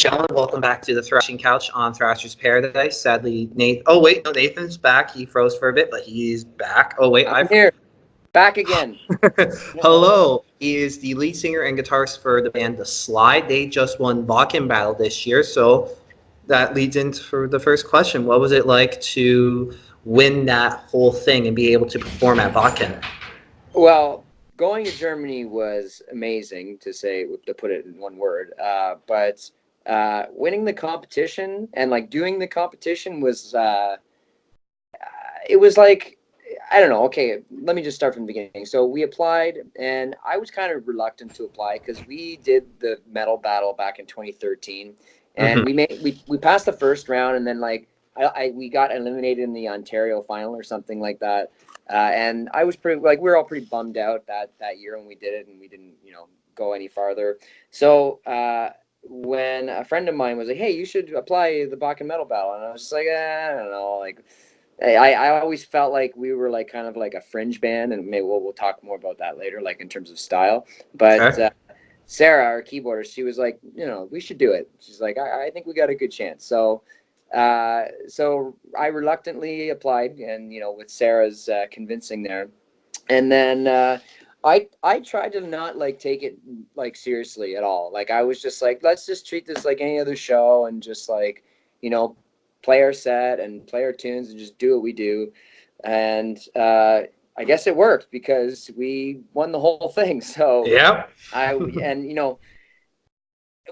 gentlemen, welcome back to the Thrashing Couch on Thrasher's Paradise. Sadly, Nathan. Oh wait, no, Nathan's back. He froze for a bit, but he's back. Oh wait, I'm here, back again. Hello. He is the lead singer and guitarist for the band The Slyde. They just won Bakken Battle this year, so that leads into the first question. What was it like to win that whole thing and be able to perform at Bakken? Well, going to Germany was amazing, to put it in one word. But winning the competition and like doing the competition was it was like, I don't know. Okay, let me just start from the beginning. So we applied, and I was kind of reluctant to apply because we did the metal battle back in 2013, and we passed the first round, and then like we got eliminated in the Ontario final or something like that. And I was pretty we were all pretty bummed out that year when we did it, and we didn't go any farther. So when a friend of mine was like, "Hey, you should apply the Bakken Metal Battle," and I was just like, I don't know, like. I always felt like we were like kind of like a fringe band, and maybe we'll talk more about that later, like in terms of style. But Sarah, our keyboardist, she was like, we should do it. She's like, I think we got a good chance. So I reluctantly applied, and with Sarah's convincing there, and then I tried to not like take it like seriously at all. Like I was just like, let's just treat this like any other show, and just like play our set and play our tunes and just do what we do. And I guess it worked because we won the whole thing. So yeah,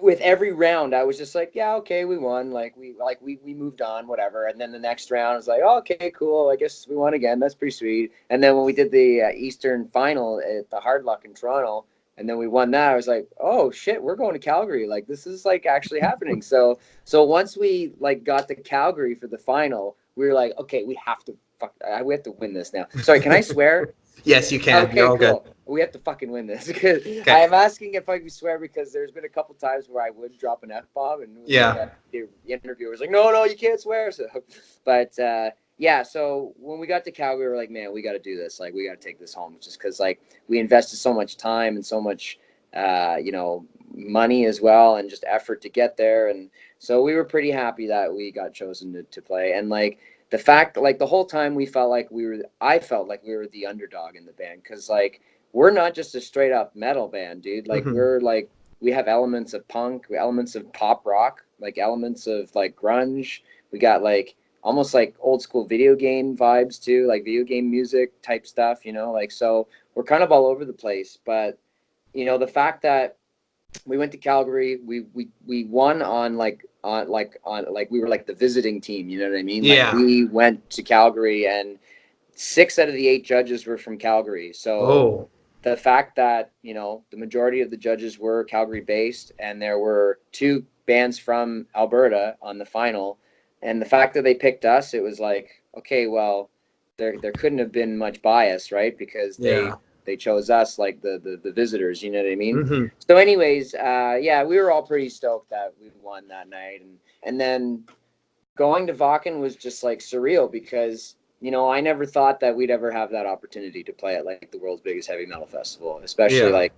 with every round I was just like, yeah, okay, we won. We moved on, whatever. And then the next round I was like, oh, okay, cool. I guess we won again. That's pretty sweet. And then when we did the Eastern final at the Hard Luck in Toronto, and then we won that, I was like, oh shit, we're going to Calgary. Like this is like actually happening. So once we like got to Calgary for the final, we were like, okay, we have to win this now. Sorry, can I swear? Yes, you can. Okay, you're all cool. good. We have to fucking win this. Because Okay. I am asking if I can swear because there's been a couple times where I would drop an F-bomb, and the interviewer was like, no, you can't swear. So, but yeah, so when we got to Calgary, we were like, man, we got to do this. Like, we got to take this home, just because like we invested so much time and so much, money as well, and just effort to get there. And so we were pretty happy that we got chosen to play. And like the fact, like the whole time I felt like we were the underdog in the band, because like we're not just a straight up metal band, dude. Like we're like, we have elements of punk, elements of pop rock, like elements of like grunge. We got like almost like old school video game vibes too, like video game music type stuff, like, so we're kind of all over the place. But the fact that we went to Calgary, we won on we were like the visiting team, you know what I mean? Yeah. Like we went to Calgary, and 6 out of the 8 judges were from Calgary. So the fact that the majority of the judges were Calgary based, and there were 2 bands from Alberta on the final, and the fact that they picked us, it was like, okay, well, there couldn't have been much bias, right? Because they chose us, like the visitors, you know what I mean? So anyways, we were all pretty stoked that we won that night. And then going to Vakken was just like surreal, because I never thought that we'd ever have that opportunity to play at like the world's biggest heavy metal festival, especially like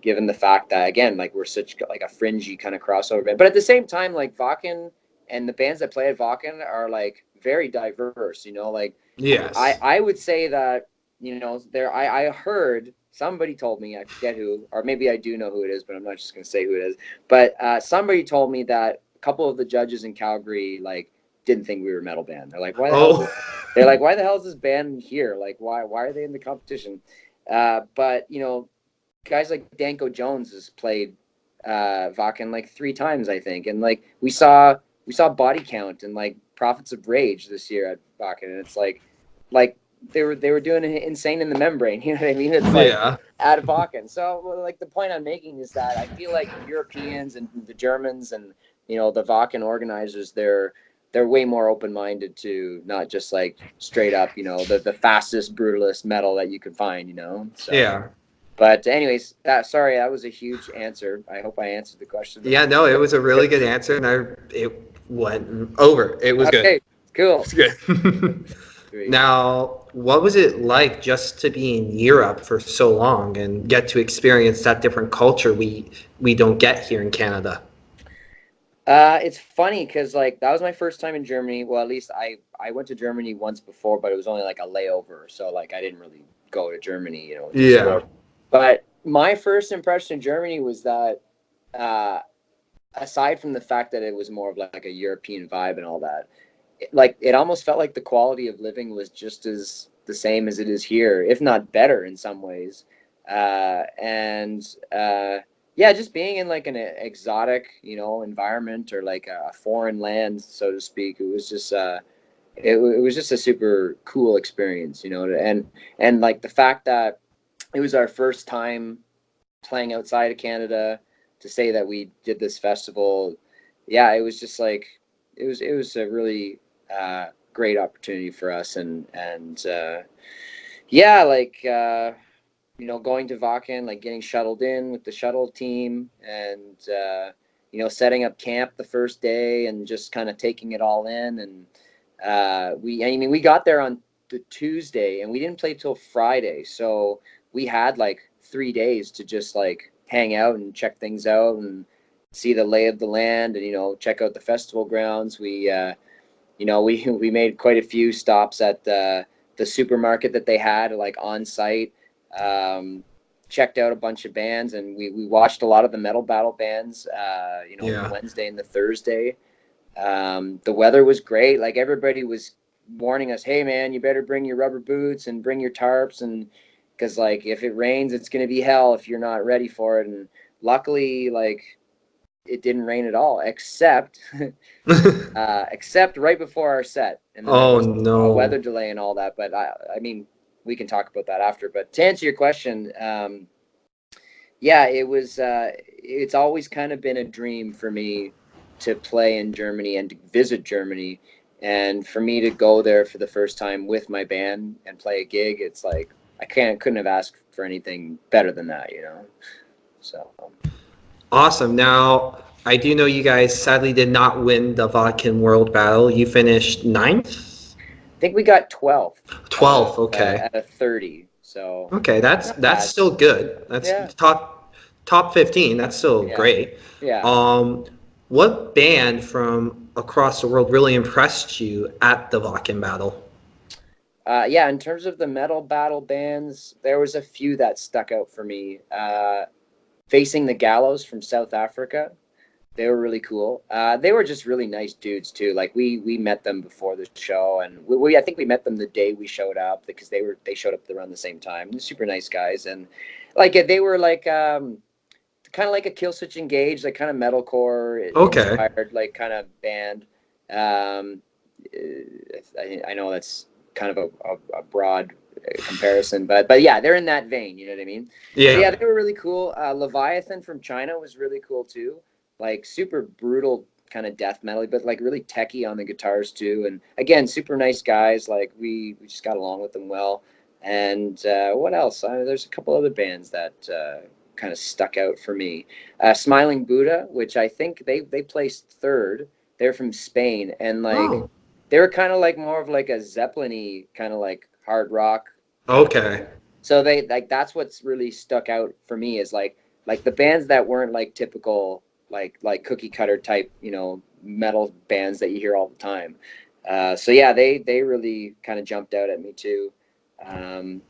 given the fact that, again, like we're such like a fringy kind of crossover band. But at the same time, like Vakken and the bands that play at Vakken are like very diverse, like yes. I would say that I heard, somebody told me, I forget who, or maybe I do know who it is, but I'm not just going to say who it is. But somebody told me that a couple of the judges in Calgary like didn't think we were a metal band. They're like, why the hell? They're like, why the hell is this band here? Like, why are they in the competition? But guys like Danko Jones has played Vakken like 3 times, I think, and like we saw Body Count and like Prophets of Rage this year at Vakken, and it's like they were doing Insane in the Membrane, you know what I mean? It's like at Vakken. So like the point I'm making is that I feel like Europeans and the Germans and the Vakken organizers, they're way more open-minded to not just like straight up the fastest, brutalist metal that you can find, so. But anyways, that was a huge answer. I hope I answered the question. Yeah, no, it was a really good answer, and it went over. It was good. Okay, cool. It's good. Now, what was it like just to be in Europe for so long and get to experience that different culture we don't get here in Canada? It's funny because like that was my first time in Germany. Well, at least I went to Germany once before, but it was only like a layover, so like I didn't really go to Germany, to Yeah. explore. But my first impression of Germany was that, uh, aside from the fact that it was more of like a European vibe and all that, like it almost felt like the quality of living was just as the same as it is here, if not better in some ways. And Yeah, just being in like an exotic, environment, or like a foreign land, so to speak, it was just it was just a super cool experience, and like the fact that it was our first time playing outside of Canada, to say that we did this festival, yeah, it was just like it was a really great opportunity for us, and yeah, like going to Vakken, like getting shuttled in with the shuttle team, and setting up camp the first day and just kind of taking it all in, and we got there on the Tuesday and we didn't play till Friday, so we had like 3 days to just like hang out and check things out and see the lay of the land, and check out the festival grounds. We made quite a few stops at the supermarket that they had like on site. Um, Checked out a bunch of bands, and we watched a lot of the metal battle bands. The Yeah. Wednesday and the Thursday. The weather was great. Like everybody was warning us, "Hey man, you better bring your rubber boots and bring your tarps, and because like if it rains, it's gonna be hell if you're not ready for it." And luckily, like it didn't rain at all, except right before our set, and then there Oh was a no. weather delay and all that. But I mean, we can talk about that after. But to answer your question, yeah, it was. It's always kind of been a dream for me to play in Germany and to visit Germany, and for me to go there for the first time with my band and play a gig. It's like couldn't have asked for anything better than that. So. Awesome. Now, I do know you guys sadly did not win the Vodkin World Battle. You finished ninth? I think we got 12th out 12th, okay. of 30, so Okay, that's not that's bad. still good. That's Yeah, top 15. That's still yeah, great. yeah. Um, what band from across the world really impressed you at the Vodkin Battle? Yeah, in terms of the metal battle bands, there was a few that stuck out for me. Facing the Gallows from South Africa, they were really cool. They were just really nice dudes too. Like we met them before the show, and I think we met them the day we showed up because they showed up around the same time. They're super nice guys, and like they were like kind of like a Killswitch Engage, like kind of metalcore Okay. inspired, like kind of band. Um, I know that's kind of a broad comparison, but yeah, they're in that vein. You know what I mean? So Yeah. yeah, they were really cool. Leviathan from China was really cool too. Like super brutal kind of death metal, but like really techie on the guitars too. And again, super nice guys. Like we just got along with them well. And what else? There's a couple other bands that kind of stuck out for me. Smiling Buddha, which I think they placed third. They're from Spain, and like Oh, they were kind of like more of like a Zeppelin-y kind of like hard rock kind of okay. thing. So they like that's what's really stuck out for me is like the bands that weren't like typical like cookie cutter type metal bands that you hear all the time. So yeah, they really kind of jumped out at me too. Um,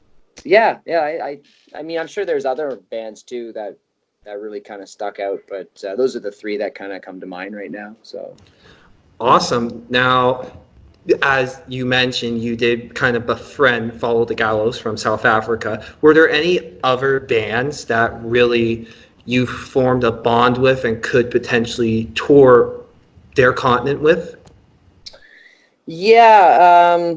yeah, I mean, I'm sure there's other bands too that really kind of stuck out, but those are the three that kind of come to mind right now. So. Awesome. Now, as you mentioned, you did kind of befriend Follow the Gallows from South Africa. Were there any other bands that really you formed a bond with and could potentially tour their continent with? Yeah,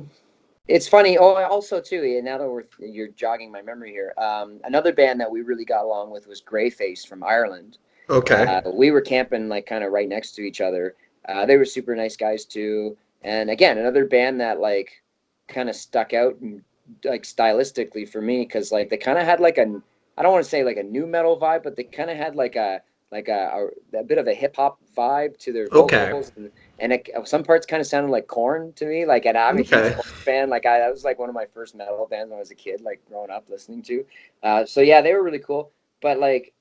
it's funny. Oh, also too. Now that you're jogging my memory here, another band that we really got along with was Greyface from Ireland. Okay. We were camping like kind of right next to each other. They were super nice guys too. And again, another band that like kind of stuck out and like stylistically for me because like they kind of had like I don't want to say like a new metal vibe, but they kind of had like a bit of a hip hop vibe to their Okay. vocals, and some parts kind of sounded like Corn to me. Like, and I'm a huge Okay. Corn fan. Like, that was like one of my first metal bands when I was a kid, like growing up listening to. So yeah, they were really cool. But like,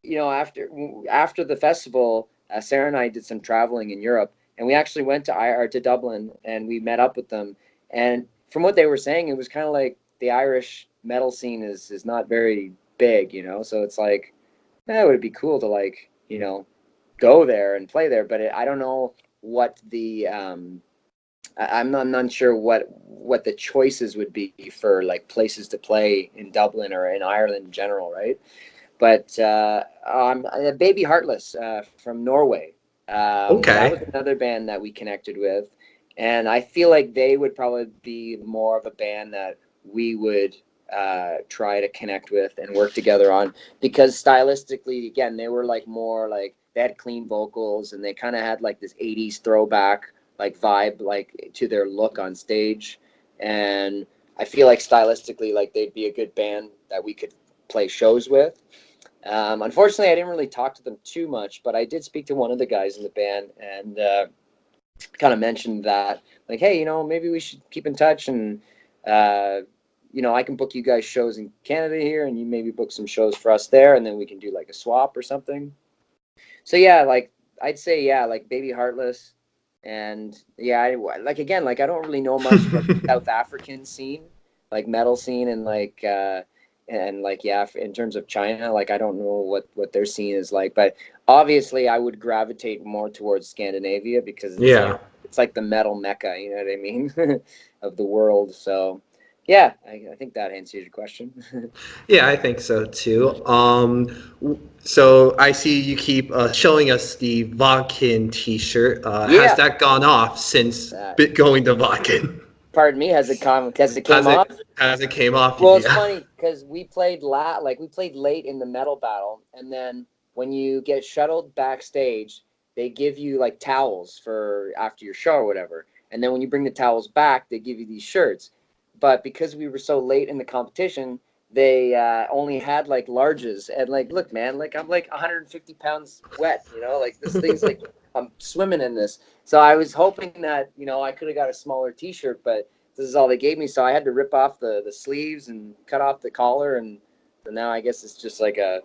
after the festival, Sarah and I did some traveling in Europe, and we actually went to Dublin, and we met up with them. And from what they were saying, it was kind of like the Irish metal scene is not very big, So it's like, it would be cool to like, go there and play there. But I don't know what the I'm not sure what the choices would be for like places to play in Dublin or in Ireland in general, right? But Baby Heartless from Norway. That was Okay. another band that we connected with, and I feel like they would probably be more of a band that we would try to connect with and work together on, because stylistically, again, they were like more like they had clean vocals and they kind of had like this '80s throwback like vibe like to their look on stage, and I feel like stylistically like they'd be a good band that we could play shows with. Unfortunately, I didn't really talk to them too much, but I did speak to one of the guys in the band and kind of mentioned that, like, hey, maybe we should keep in touch, and uh, I can book you guys shows in Canada here, and you maybe book some shows for us there, and then we can do like a swap or something. So yeah, like I'd say yeah, like Baby Heartless, and yeah, like again, like I don't really know much about the South African scene, like metal scene, and like yeah, in terms of China, like I don't know what their scene is like, but obviously I would gravitate more towards Scandinavia because Yeah. it's like the metal mecca, you know what I mean, of the world. So yeah, I think that answers your question. Yeah, I think so too. So I see you keep showing us the Vodkin T-shirt. Has Yeah. that gone off since going to Vodkin? Pardon me, has it came Has it off? has it came off? Well, it's Yeah. funny because we played late in the metal battle, and then when you get shuttled backstage, they give you like towels for after your show or whatever. And then when you bring the towels back, they give you these shirts. But because we were so late in the competition, they only had like larges. And like, look, man, like I'm like 150 pounds wet, like this thing's like I'm swimming in this. So I was hoping that I could have got a smaller T-shirt, but this is all they gave me. So I had to rip off the sleeves and cut off the collar, and so now I guess it's just like a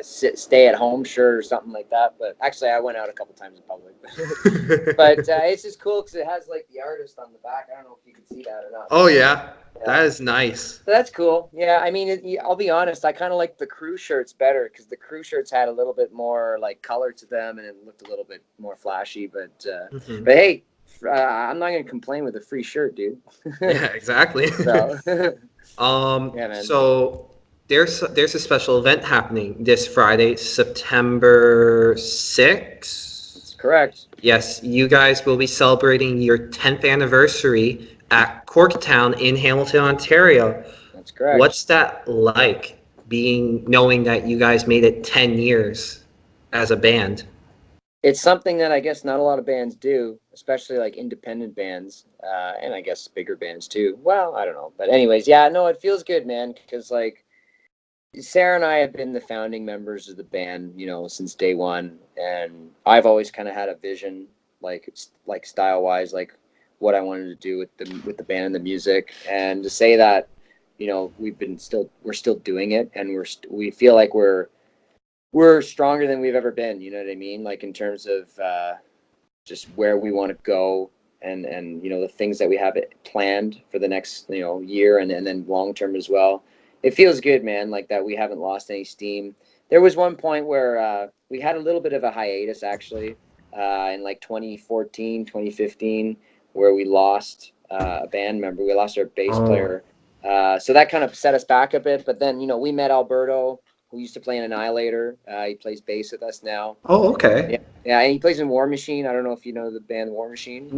stay at home shirt or something like that. But actually, I went out a couple times in public. But it's just cool because it has like the artist on the back. I don't know if you can see that or not. Oh yeah, Yeah. that is nice. So that's cool. Yeah, I mean, I'll be honest. I kind of like the crew shirts better because the crew shirts had a little bit more like color to them, and it looked a little bit more flashy. But hey, I'm not gonna complain with a free shirt, dude. Yeah, exactly. So yeah, man. So there's a special event happening this Friday, September 6th. That's correct. Yes, you guys will be celebrating your 10th anniversary at Corktown in Hamilton, Ontario. That's correct. What's that like, knowing that you guys made it 10 years as a band? It's something that I guess not a lot of bands do, especially like independent bands, and I guess bigger bands too. Well, I don't know, but anyways, yeah, no, it feels good, man, because like Sarah and I have been the founding members of the band, since day one, and I've always kind of had a vision, like style wise, like what I wanted to do with the band and the music, and to say that, we're still doing it, and we feel like we're stronger than we've ever been. You know what I mean? Like in terms of just where we want to go, and the things that we have planned for the next year, and then long term as well. It feels good, man. Like that we haven't lost any steam. There was one point where we had a little bit of a hiatus actually in like 2014, 2015, where we lost a band member. We lost our bass Oh. player. So that kind of set us back a bit. But then we met Alberto, who used to play in Annihilator. He plays bass with us now. Oh, okay. Yeah, yeah, and he plays in War Machine. I don't know if you know the band War Machine.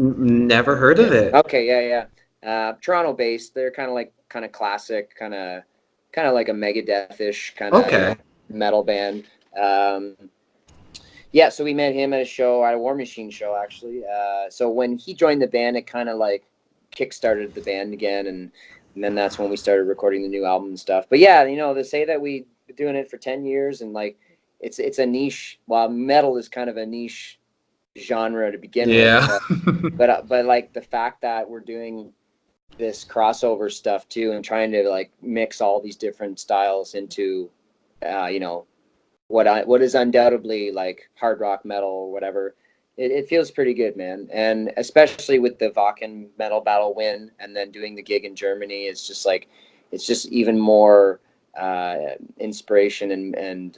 Never heard Yeah. of it. Okay. Yeah. Yeah. Toronto based. They're kind of classic, kind of like a Megadeth-ish kind of Okay. metal band. Um, yeah. So we met him at a show, at a War Machine show actually. So when he joined the band, it kind of like kickstarted the band again, and then that's when we started recording the new album and stuff. But yeah, to say that we've been doing it for 10 years, and like it's a niche. While metal is kind of a niche genre to begin with, Yeah. but like the fact that we're doing this crossover stuff too, and trying to like mix all these different styles into, uh, you know, what is undoubtedly like hard rock metal or whatever. It feels pretty good, man. And especially with the Wacken Metal Battle win and then doing the gig in Germany, it's just even more inspiration and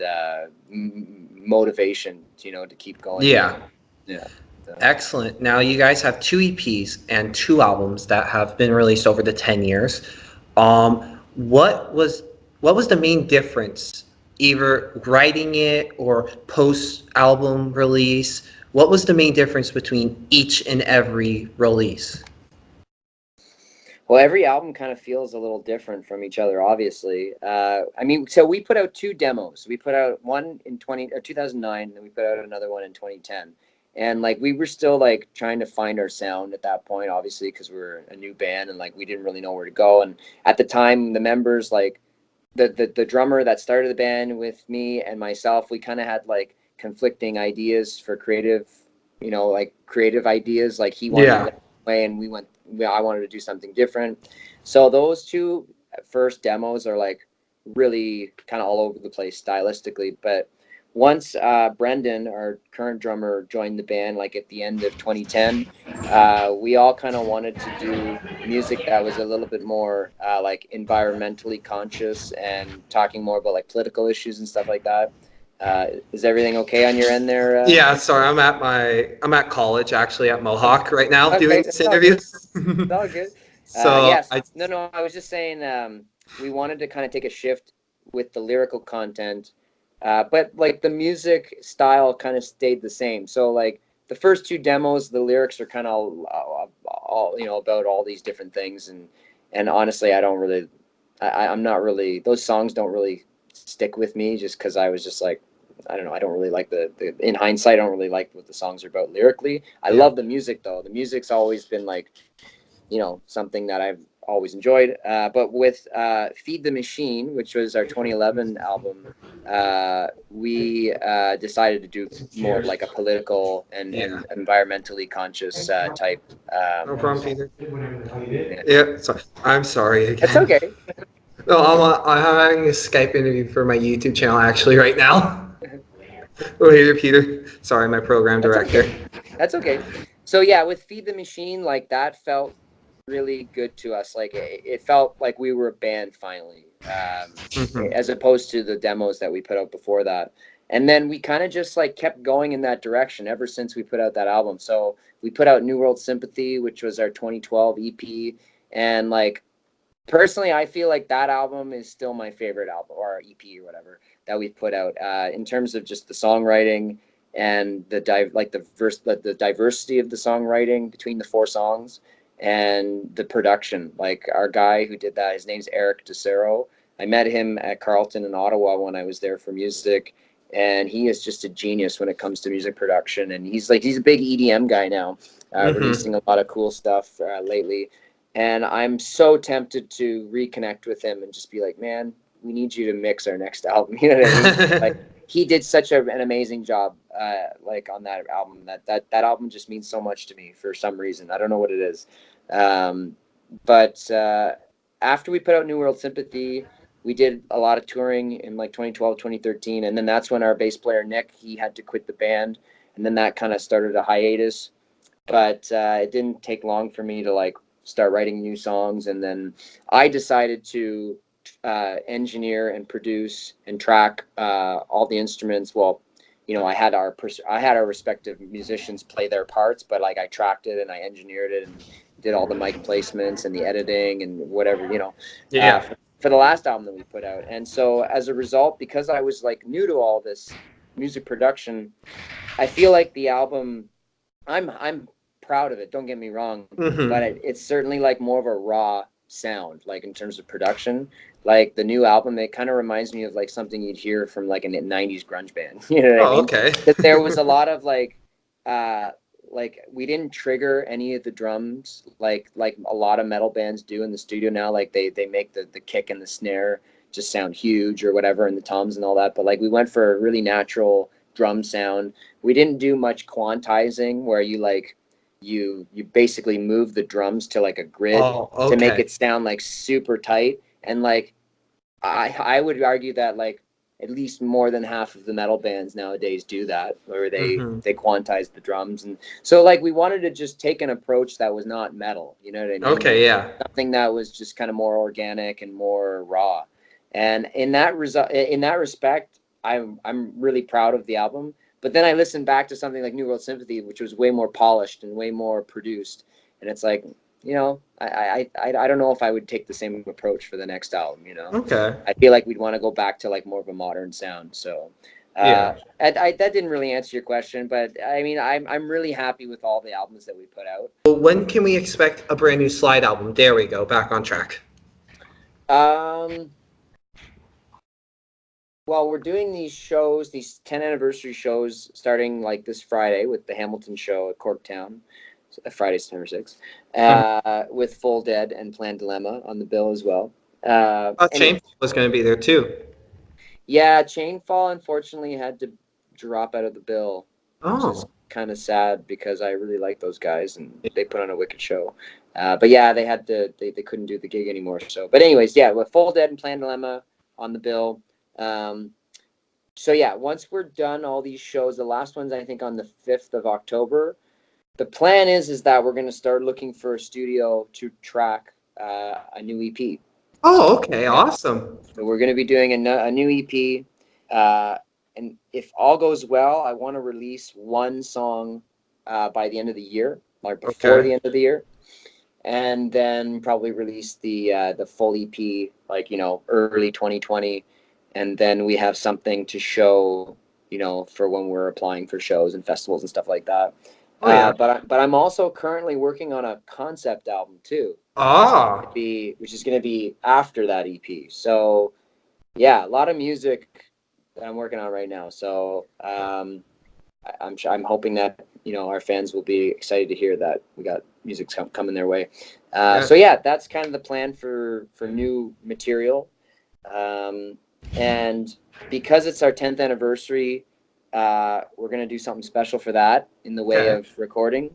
motivation, to keep going. Yeah. Yeah. So. Excellent. Now you guys have two EPs and two albums that have been released over the 10 years. What was the main difference, either writing it or post album release? What was the main difference between each and every release? Well, every album kind of feels a little different from each other, obviously. I mean, so we put out two demos. We put out one in 2009, and then we put out another one in 2010. And like we were still like trying to find our sound at that point, obviously, because we were a new band and like we didn't really know where to go. And at the time, the members, like the drummer that started the band with me and myself, we kind of had like conflicting ideas for creative, like creative ideas. Like he wanted to go Yeah. that way, and I wanted to do something different. So those two first demos are like really kind of all over the place stylistically. But once Brendan, our current drummer, joined the band, like at the end of 2010, we all kind of wanted to do music that was a little bit more like environmentally conscious and talking more about like political issues and stuff like that. Is everything okay on your end there? Yeah, sorry, I'm at college actually at Mohawk right now doing Okay, this it's all good. interview. It's all good. So Yes. No, I was just saying we wanted to kind of take a shift with the lyrical content, but like the music style kind of stayed the same. So like the first two demos, the lyrics are kind of all about all these different things, and honestly, I don't really, I'm not really, those songs don't really stick with me just because I was just like, I don't know. I don't really like in hindsight, I don't really like what the songs are about lyrically. I yeah. love the music though. The music's always been like, something that I've always enjoyed. But with Feed the Machine, which was our 2011 album, we decided to do more of like a political and environmentally conscious type. No problem, Peter. Yeah. Yeah, sorry. I'm sorry That's again. okay. No, I'm having a Skype interview for my YouTube channel actually right now. Later, Peter. Sorry, my program That's director. okay. That's okay. So yeah, with Feed the Machine, like that felt really good to us. Like it felt like we were a band finally, Mhm. as opposed to the demos that we put out before that. And then we kind of just like kept going in that direction ever since we put out that album. So we put out New World Sympathy, which was our 2012 EP, and like personally, I feel like that album is still my favorite album or EP or whatever that we've put out. In terms of just the songwriting and the diversity of the songwriting between the four songs and the production. Like our guy who did that, his name's Eric DeCero. I met him at Carleton in Ottawa when I was there for music, and he is just a genius when it comes to music production. And he's a big EDM guy now, Mhm. releasing a lot of cool stuff lately. And I'm so tempted to reconnect with him and just be like, man, we need you to mix our next album. You know what I mean? Like he did such an amazing job, like on that album. That album just means so much to me for some reason. I don't know what it is. But after we put out New World Sympathy, we did a lot of touring in like 2012, 2013, and then that's when our bass player Nick, he had to quit the band, and then that kind of started a hiatus. But it didn't take long for me to like start writing new songs, and then I decided to engineer and produce and track all the instruments. Well, I had our respective musicians play their parts, but like I tracked it and I engineered it and did all the mic placements and the editing and whatever, Yeah. for the last album that we put out. And so as a result, because I was like new to all this music production, I feel like the album, I'm proud of it. Don't get me wrong, but Mhm. it's certainly like more of a raw sound, like in terms of production. Like the new album, it kind of reminds me of like something you'd hear from like a '90s grunge band. You know what I Oh, mean? okay. That there was a lot of uh, like we didn't trigger any of the drums like a lot of metal bands do in the studio now. Like they make the kick and the snare just sound huge or whatever, and the toms and all that. But like we went for a really natural drum sound. We didn't do much quantizing where you basically move the drums to like a grid Oh, to make okay. it sound like super tight. And like I would argue that like at least more than half of the metal bands nowadays do that, where they quantize the drums. And so like we wanted to just take an approach that was not metal, you know what I mean? Okay, yeah. Something that was just kind of more organic and more raw. And in that respect, I'm really proud of the album. But then I listened back to something like New World Sympathy, which was way more polished and way more produced. And it's like, you know, I don't know if I would take the same approach for the next album. You know, Okay. I feel like we'd want to go back to like more of a modern sound. So, Yeah. that didn't really answer your question, but I mean, I'm really happy with all the albums that we put out. Well, when can we expect a brand new Slyde album? There we go, back on track. Well, we're doing these shows, these 10 anniversary shows, starting like this Friday with the Hamilton show at Corktown, Friday, September 6th, with Full Dead and Plan Dilemma on the bill as well. Chain was going to be there too. Yeah, Chainfall unfortunately had to drop out of the bill, which is kind of sad because I really like those guys and they put on a wicked show. But yeah, they couldn't do the gig anymore. So, but anyways, yeah, with Full Dead and Plan Dilemma on the bill. So yeah, once we're done all these shows, the last one's I think on the 5th of October. The plan is that we're going to start looking for a studio to track a new EP. Oh, okay, awesome. So we're going to be doing a new EP, and if all goes well, I want to release one song by the end of the year, or before the end of the year, and then probably release the full EP like early 2020, and then we have something to show for when we're applying for shows and festivals and stuff like that. But I'm also currently working on a concept album too, which is going to be after that EP. So yeah, a lot of music that I'm working on right now. So I'm hoping that our fans will be excited to hear that we got music coming their way. So yeah, that's kind of the plan for new material. And because it's our 10th anniversary, we're going to do something special for that in the way of recording.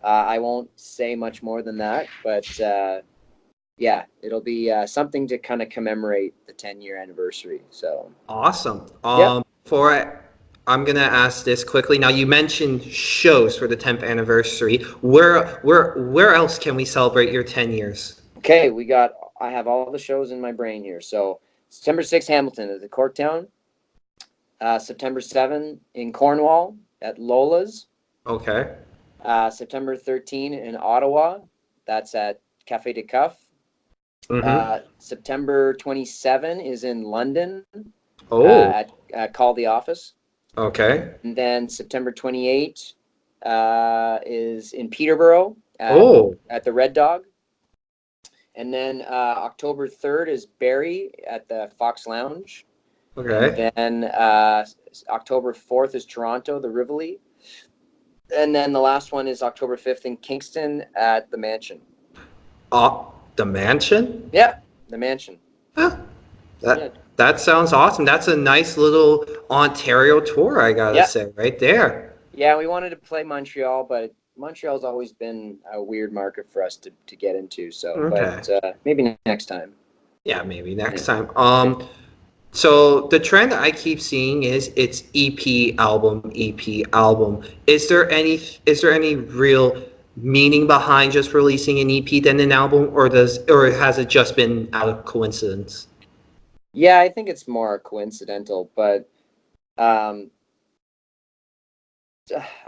I won't say much more than that, but yeah, it'll be something to kind of commemorate the 10-year anniversary. So awesome. I'm gonna ask this quickly. Now, you mentioned shows for the 10th anniversary. Where else can we celebrate your 10 years? Okay, I have all the shows in my brain here. So September 6th, Hamilton at the Corktown. September 7th in Cornwall at Lola's. Okay. September 13th in Ottawa. That's at Café de Cuff. September 27th is in London. At Call the Office. Okay. And then September 28th is in Peterborough at the Red Dog. And then October 3rd is Barrie at the Fox Lounge. Okay. And then October 4th is Toronto, the Rivoli. And then the last one is October 5th in Kingston at the Mansion. The Mansion? Yeah, the Mansion. Huh. That sounds awesome. That's a nice little Ontario tour, I gotta say, right there. Yeah, we wanted to play Montreal, but Montreal's always been a weird market for us to get into. So, but maybe next time. Yeah, maybe next time. So the trend I keep seeing is it's EP album. Is there any real meaning behind just releasing an EP than an album, or has it just been out of coincidence? Yeah, I think it's more coincidental, but I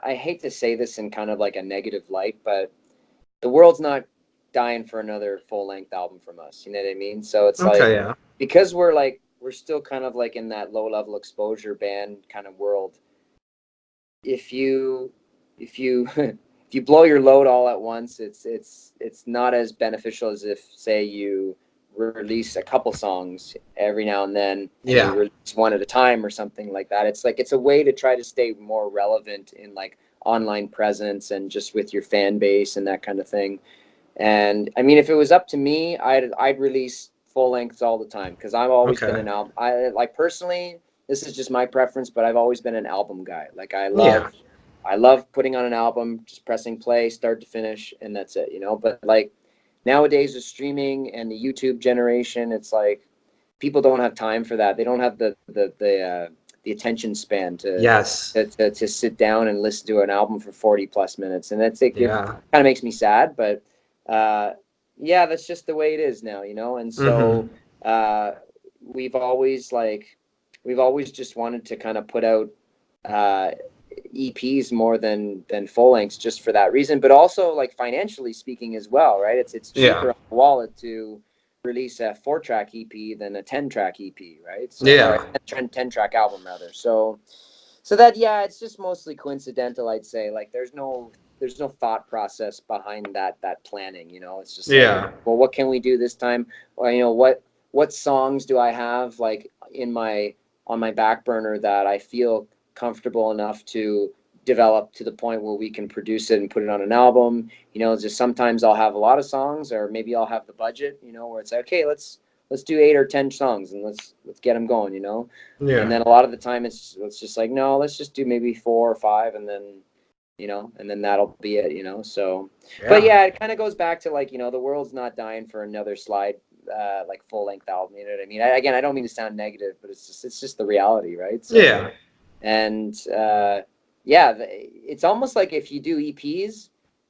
hate to say this in kind of like a negative light, but the world's not dying for another full-length album from us. You know what I mean? So it's because we're still kind of like in that low-level exposure band kind of world. If you if you blow your load all at once, it's not as beneficial as if, say, you release a couple songs every now and then, and you release one at a time or something like that. It's a way to try to stay more relevant in like online presence and just with your fan base and that kind of thing. And I mean, if it was up to me, I'd release full lengths all the time because I've always been an album. I personally, this is just my preference, but I've always been an album guy. Like I love putting on an album, just pressing play, start to finish, and that's it. But like nowadays with streaming and the YouTube generation, it's like people don't have time for that. They don't have the attention span Yes. to sit down and listen to an album for 40 plus minutes. And that's it. It Yeah. kind of makes me sad, but yeah, that's just the way it is now, you know? And Mm-hmm. so uh, we've always just wanted to kind of put out uh, EPs more than full lengths just for that reason, but also like financially speaking as well, right? It's Yeah. cheaper on the wallet to release a 4-track EP than a 10-track EP, right? So, or Yeah. a 10-track album rather. So that, yeah, it's just mostly coincidental, I'd say. Like there's no thought process behind that planning, you know. It's just like, Yeah. well, what can we do this time? Or, you know, what songs do I have like on my back burner that I feel comfortable enough to develop to the point where we can produce it and put it on an album. You know, just sometimes I'll have a lot of songs, or maybe I'll have the budget, you know, where it's like, okay, let's do 8 or 10 songs and let's get them going, you know. And Yeah. then a lot of the time it's just like, no, let's just do maybe 4 or 5, and then, you know, and then that'll be it, you know. So but Yeah. yeah, it kind of goes back to like, you know, the world's not dying for another Slyde like full length album, you know what I mean? Again, I don't mean to sound negative, but it's just the reality, right? So Yeah. and yeah, it's almost like if you do EPs,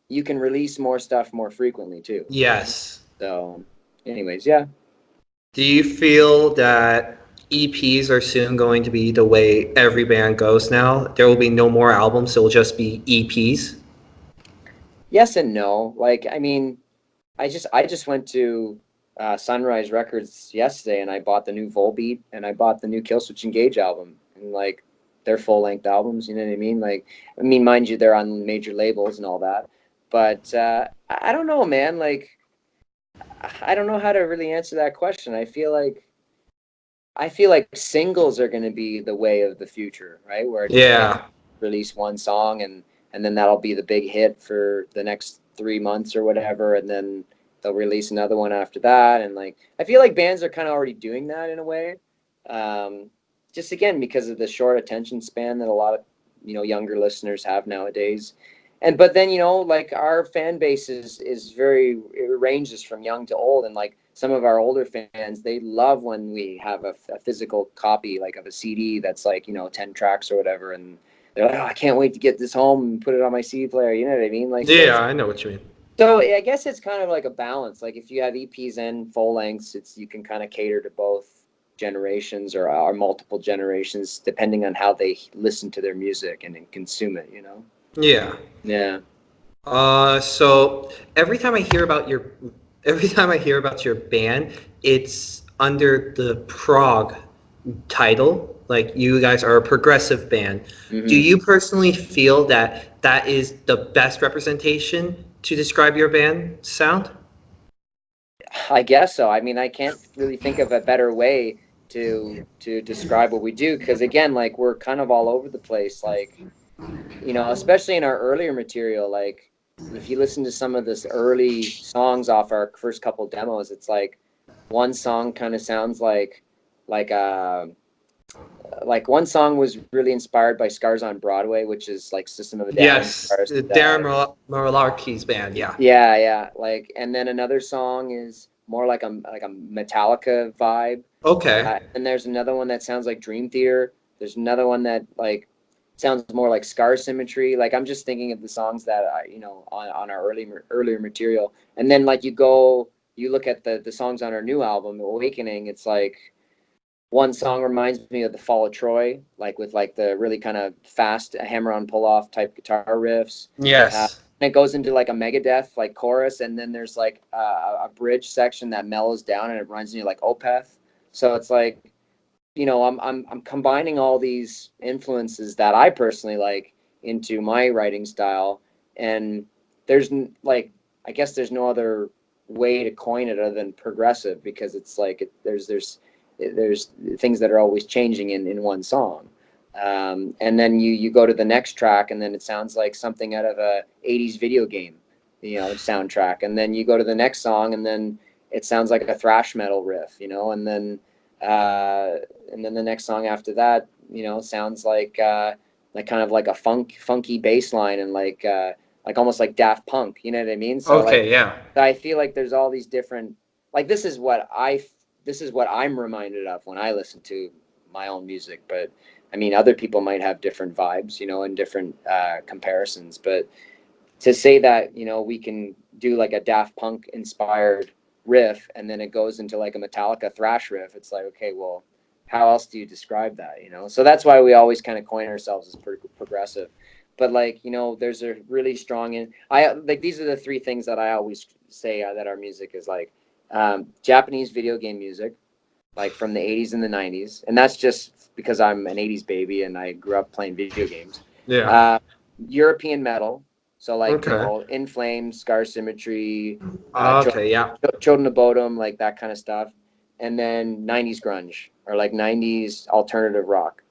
you can release more stuff more frequently too. Yes. So anyways, yeah. Do you feel that EPs are soon going to be the way every band goes now? There will be no more albums, it will just be EPs? Yes and no. Like, I mean, I just went to Sunrise Records yesterday, and I bought the new Volbeat, and I bought the new Killswitch Engage album, and like they're full length albums. You know what I mean? Like, I mean, mind you, they're on major labels and all that, but I don't know, man. Like, I don't know how to really answer that question. I feel like singles are going to be the way of the future, right? Where it's just Yeah. release one song, and then that'll be the big hit for the next 3 months or whatever, and then they'll release another one after that. And like, I feel like bands are kind of already doing that in a way, um, just again because of the short attention span that a lot of, you know, younger listeners have nowadays. And but then, you know, like our fan base is very, it ranges from young to old, and like some of our older fans, they love when we have a physical copy like of a CD that's like, you know, 10 tracks or whatever, and they're like, oh, I can't wait to get this home and put it on my CD player. You know what I mean? Like, so Yeah, it's, I know what you mean. so I guess it's kind of like a balance. Like if you have EPs and full lengths, it's, you can kind of cater to both generations, or multiple generations, depending on how they listen to their music and consume it, you know? Yeah. Yeah. So every time I hear about your band, it's under the prog title. Like you guys are a progressive band. Do Hmm. you personally feel that that is the best representation to describe your band sound? I guess so. I mean, I can't really think of a better way to describe what we do, because again, like we're kind of all over the place. Like, you know, especially in our earlier material, like if you listen to some of this early songs off our first couple demos, it's like one song kind of sounds like like one song was really inspired by Scars on Broadway, which is like System of a Down Yes, guitarist. Darren Marilarkey's band. Yeah. Yeah, yeah. Like, and then another song is more like a Metallica vibe. Okay. And there's another one that sounds like Dream Theater. There's another one that like sounds more like Scar Symmetry. Like I'm just thinking of the songs that I, you know, on our earlier material. And then like you look at the songs on our new album, Awakening. It's like one song reminds me of the Fall of Troy, like with like the really kind of fast hammer-on pull-off type guitar riffs. Yes. And it goes into like a Megadeth like chorus, and then there's like a bridge section that mellows down, and it reminds me of like Opeth. So it's like, you know, I'm combining all these influences that I personally like into my writing style, and there's like, I guess there's no other way to coin it other than progressive, because it's like there's things that are always changing in one song. And then you go to the next track, and then it sounds like something out of a 80s video game, you know, soundtrack. And then you go to the next song, and then it sounds like a thrash metal riff, you know. Uh, and then the next song after that, you know, sounds like kind of like a funky bass line, and like almost like Daft Punk, you know what I mean? So like Okay. Yeah. I feel like there's all these different, like this is what this is what I'm reminded of when I listen to my own music. But I mean, other people might have different vibes, and different comparisons. But to say that, we can do like a Daft Punk inspired riff and then it goes into like a Metallica thrash riff, it's like, okay, well, how else do you describe that? So that's why we always kind of coin ourselves as progressive. But like, there's a really strong I like, these are the three things that I always say that our music is like. Japanese video game music, like from the 80s and the 90s, and that's just because I'm an 80s baby and I grew up playing video games. Yeah. European metal, so like, Okay. In Flames, Scar Symmetry, Okay. Yeah. Children of Bodom, like that kind of stuff. And then 90s grunge, or like 90s alternative rock,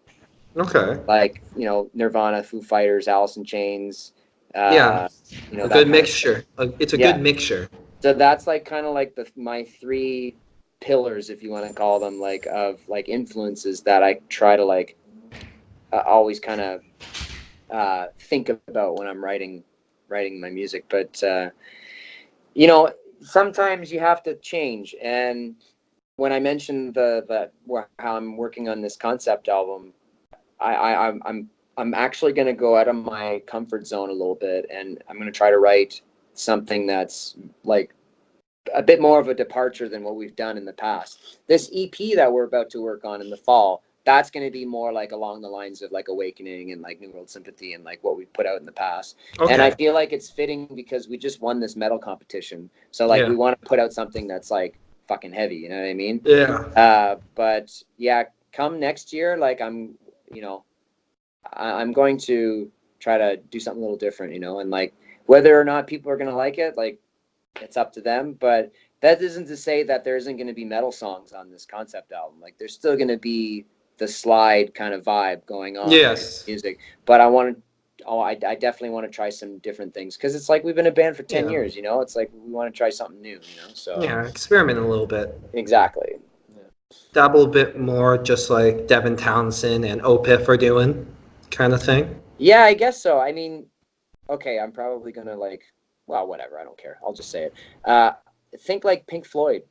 Okay. like, Nirvana, Foo Fighters, Alice in Chains, Yeah. A that good kind of stuff. mixture. It's a good Yeah. mixture. So that's like kind of like my three pillars, if you want to call them, like of like influences that I try to like always kind of think about when I'm writing my music. But sometimes you have to change. And when I mentioned how I'm working on this concept album, I'm actually going to go out of my comfort zone a little bit, and I'm going to try to write something that's like a bit more of a departure than what we've done in the past. This EP that we're about to work on in the fall, that's going to be more like along the lines of like Awakening and like New World Sympathy and like what we've put out in the past. And I Okay. feel like it's fitting because we just won this metal competition. So like Yeah. we want to put out something that's like fucking heavy, you know what I mean? Yeah. But yeah, come next year, like you know, I'm going to try to do something a little different, and like whether or not people are going to like it, like it's up to them. But that isn't to say that there isn't going to be metal songs on this concept album. Like there's still going to be the Slyde kind of vibe going on in Yes. music. But I definitely want to try some different things because it's like we've been a band for 10 Yeah. years, It's like we want to try something new, So Yeah. Experiment a little bit. exactly. Dabble a bit more, just like Devin Townsend and Opeth are doing, kind of thing. Yeah, I guess so. I mean, okay, I'm probably gonna like, well, whatever. I don't care. I'll just say it. Think like Pink Floyd,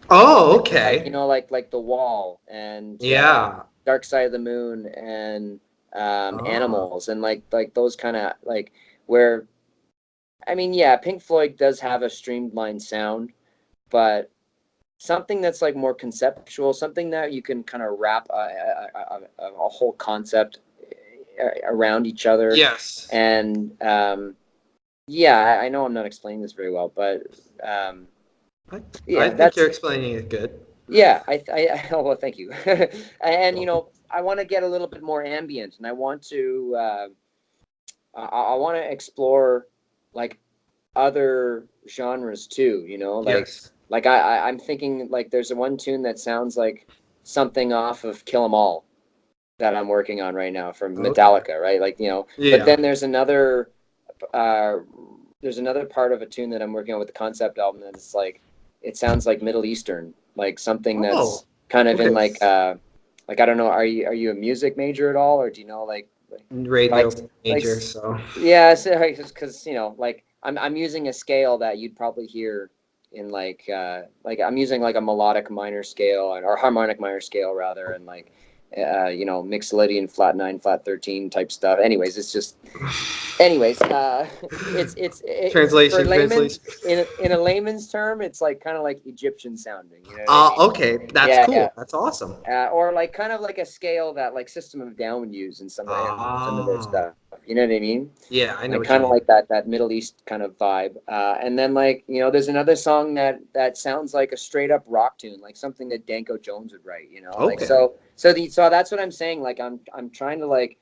Oh, like okay. like The Wall and Yeah. Dark Side of the Moon and Oh. Animals and like those kind of like where, I mean, yeah, Pink Floyd does have a streamlined sound, but something that's like more conceptual, something that you can kind of wrap a whole concept around each other. Yes. And yeah, I know I'm not explaining this very well, but I, I yeah, think that's you're explaining it good. yeah. Oh, well, thank you. And I want to get a little bit more ambient, and I want to I want to explore like other genres too. Yes. Like I'm thinking like there's a one tune that sounds like something off of Kill 'Em All that I'm working on right now from Okay. Metallica, right? Like but Yeah. then uh, there's another part of a tune that I'm working on with the concept album that's like it sounds like Middle Eastern, like something Oh. that's kind of in Okay. like I don't know, are you a music major at all, or do you know like Radio like major, so. yeah, because like I'm using a scale that you'd probably hear in like I'm using like a melodic minor scale or harmonic minor scale rather, and like Mixolydian flat 9 flat 13 type stuff. Anyways, it's for layman's Translation. in a layman's term, it's like kind of like Egyptian sounding. You know what I mean? Okay. That's Yeah, yeah. cool. That's awesome. Or like kind of like a scale that like System of a Down would use in some of their Ah. stuff. You know what I mean? Yeah, I know Like what you kind of mean. like that Middle East kind of vibe. And then like there's another song that sounds like a straight up rock tune, like something that Danko Jones would write. Like Okay. so that's what I'm saying. Like I'm trying to like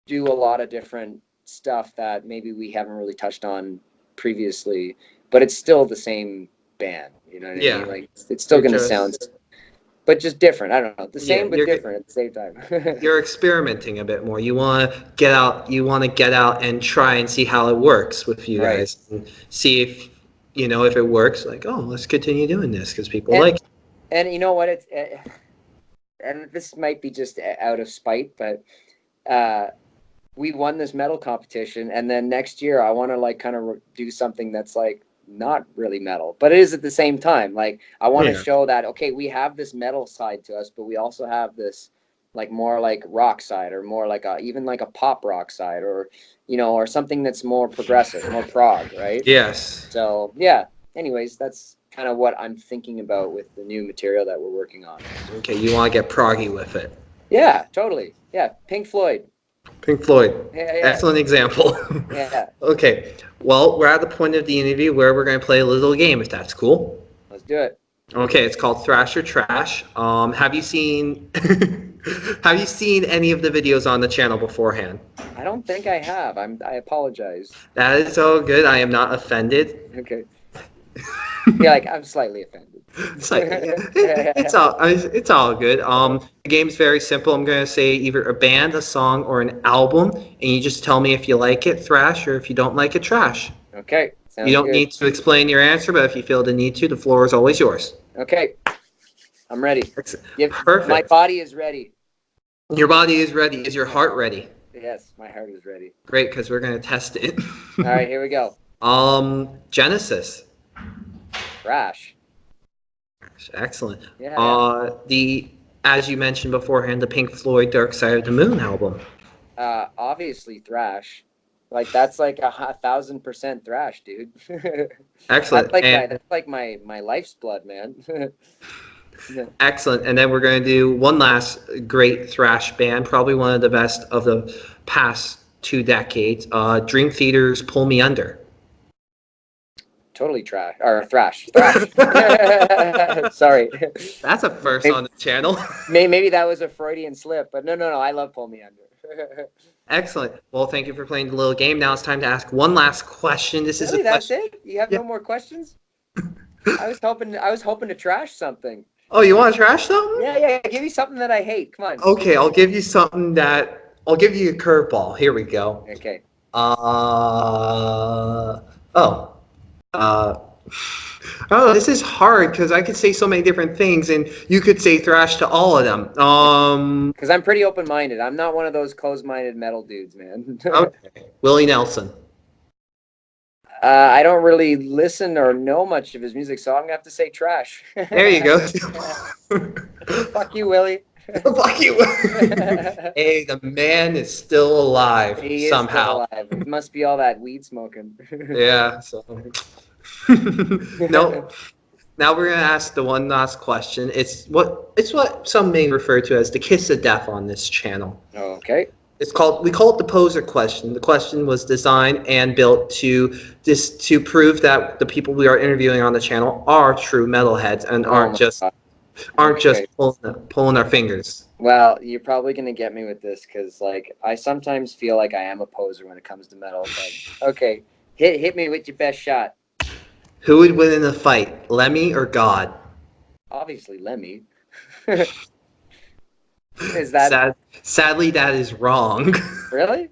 do a lot of different stuff that maybe we haven't really touched on previously, but it's still the same band. You know what I mean? Yeah. Like it's still You're gonna sound, just but just different. I don't know, the yeah, same but different at the same time. you're experimenting a bit more. You want to get out and try and see how it works with you Right. guys and see if if it works, like, oh, let's continue doing this because people And like it. and you know what? It's and this might be just out of spite, but uh, we won this medal competition, and then next year I want to like kind of do something that's like not really metal, but it is at the same time. Like I want to Yeah. show that okay, we have this metal side to us, but we also have this like more like rock side, or more like a even like a pop rock side, or or something that's more progressive, more prog, right? Yes. So yeah. Anyways, that's kind of what I'm thinking about with the new material that we're working on. Okay, you want to get proggy with it. Yeah, totally. Yeah, Pink Floyd. Pink Floyd. Yeah, yeah, Excellent example. yeah. Okay, well, we're at the point of the interview where we're going to play a little game, if that's cool. Let's do it. Okay, it's called Thrash or Trash. Have you seen have you seen any of the videos on the channel beforehand? I don't think I have. I apologize. That is so good. I am not offended. Okay. Yeah, like I'm slightly offended. It's like it's all good. The game's very simple. I'm gonna say either a band, a song, or an album, and you just tell me if you like it, thrash, or if you don't like it, trash. Okay, You sounds don't good. need to explain your answer, but if you feel the need to, the floor is always yours. Okay, I'm ready. Perfect. My body is ready. Your body is ready. Is your heart ready? Yes, my heart is ready. Great, because we're gonna test it. All right, here we go. Genesis. Thrash. Excellent. Yeah, The as you mentioned beforehand, the Pink Floyd Dark Side of the Moon album. Obviously thrash. Like that's like 1,000% thrash, dude. Excellent. That's like my life's blood, man. Yeah. Excellent. And then we're going to do one last great thrash band, probably one of the best of the past 2 decades. Dream Theater's Pull Me Under. Totally trash or thrash. Sorry. That's a first on the channel. Maybe that was a Freudian slip, but no. I love Pull Me Under. Excellent. Well, thank you for playing the little game. Now it's time to ask one last question. This is Really, a that's question. it? You have no more questions? I was hoping to trash something. Oh, you want to trash something? Yeah. Give me something that I hate. Come on. Okay, I'll give you something that I'll give you a curveball. Here we go. Okay. Oh. Oh, this is hard because I could say so many different things, and you could say thrash to all of them. Because I'm pretty open-minded. I'm not one of those closed-minded metal dudes, man. Okay. Willie Nelson. I don't really listen or know much of his music, so I'm gonna have to say trash. There you go. Fuck you, Willie. Fuck you. Hey, the man is still alive He somehow. is still alive. It must be all that weed smoking. Yeah. So. No. Now we're gonna ask the one last question. It's what some may refer to as the kiss of death on this channel. Okay. We call it the poser question. The question was designed and built to prove that the people we are interviewing on the channel are true metalheads and aren't just pulling our fingers. Well, you're probably gonna get me with this because like I sometimes feel like I am a poser when it comes to metal. But okay, hit me with your best shot. Who would win in a fight, Lemmy or God? Obviously, Lemmy. Is that sadly that is wrong? really?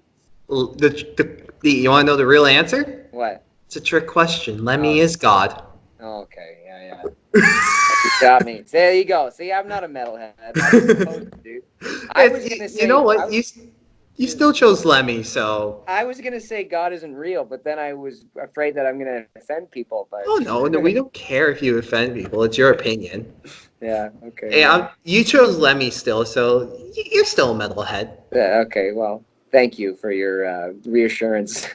You want to know the real answer? What? It's a trick question. Lemmy is God. Oh, okay, yeah. You got me. There you go. See, I'm not a metalhead. Dude. I was gonna say. You know what? You still chose Lemmy, so. I was gonna say God isn't real, but then I was afraid that I'm gonna offend people. But oh no, we don't care if you offend people. It's your opinion. Yeah. Okay. Hey, you chose Lemmy still, so you're still a metalhead. Yeah. Okay. Well, thank you for your reassurance.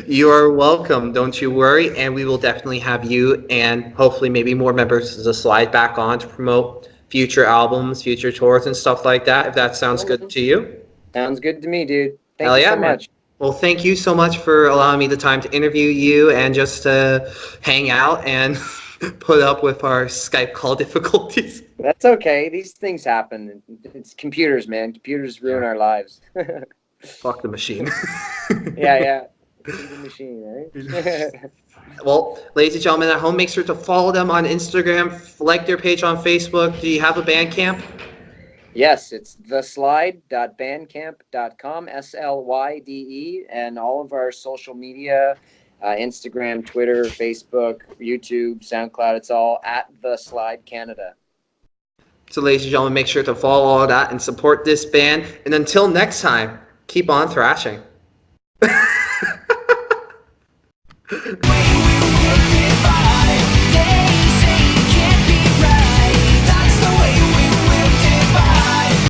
You are welcome. Don't you worry, and we will definitely have you and hopefully maybe more members of the Slyde back on to promote future albums, future tours, and stuff like that. If that sounds good to you. Sounds good to me, dude. Hell Thank you yeah, so man. much. Well, thank you so much for allowing me the time to interview you and just to hang out and put up with our Skype call difficulties. That's okay. These things happen. It's computers, man. Computers ruin our lives. Fuck the machine. Yeah. The machine, right? Well, ladies and gentlemen at home, make sure to follow them on Instagram, like their page on Facebook. Do you have a Bandcamp? Yes, it's theslyde.bandcamp.com, SLYDE, and all of our social media, Instagram, Twitter, Facebook, YouTube, SoundCloud, it's all at The Slyde Canada. So, ladies and gentlemen, make sure to follow all that and support this band. And until next time, keep on thrashing.